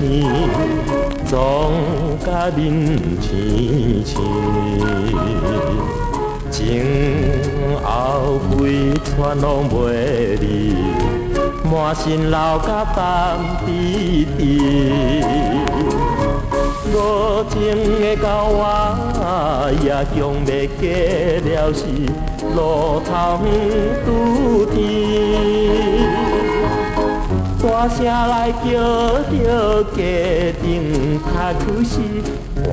钱，总甲面青青。前后规串拢袂离，满身流甲淡滴滴。无情的狗仔也强要过了时，路头远拄天。大声来叫着家庭较苦时，赶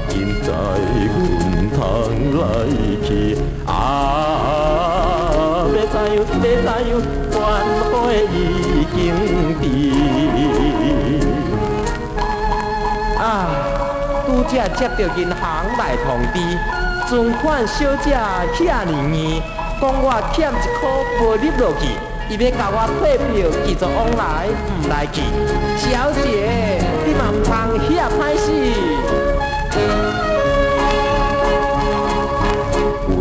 紧载阮通来去。要知影，怨火已经迟。拄则接到银行来通知，存款小姐遐尼硬，讲我欠1箍无入落去。伊要甲我退票，继续往来，唔来去。小姐，你嘛唔通遐歹死。为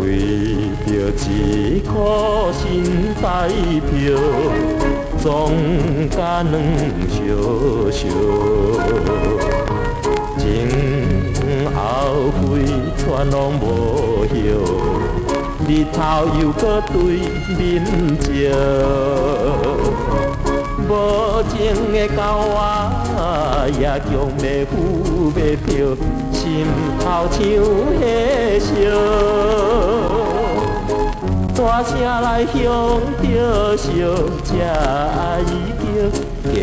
着1箍新台票，总甲2烧烧。前后规串拢无晓。日头又搁对面照，无情的狗仔也强要付要票，心头像火烧。大声来向着小姐伊叫，街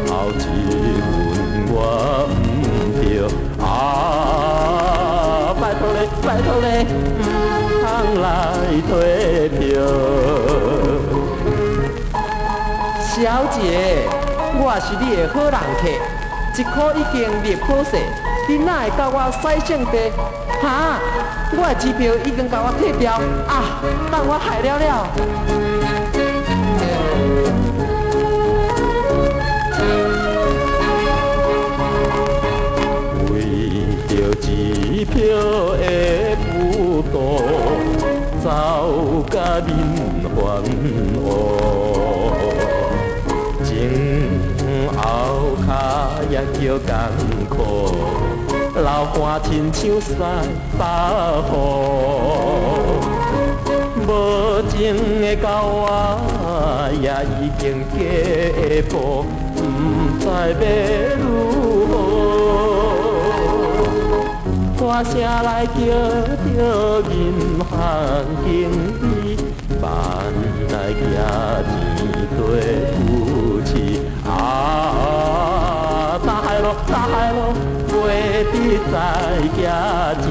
头一分我唔着。拜托咧，通来退票。小姐，我是你的好人客，1箍已经入好势，你哪会甲我使性地？哈，我的支票已经甲我退掉，让我害了了。支票的浮动，走甲面烦恶，前后脚也叫艰苦，流汗亲像西北雨。无情的狗仔也已经嫁步，不知要如何。大声来叫着银行经理，办来寄钱对夫妻。大海咯，袂得再寄钱。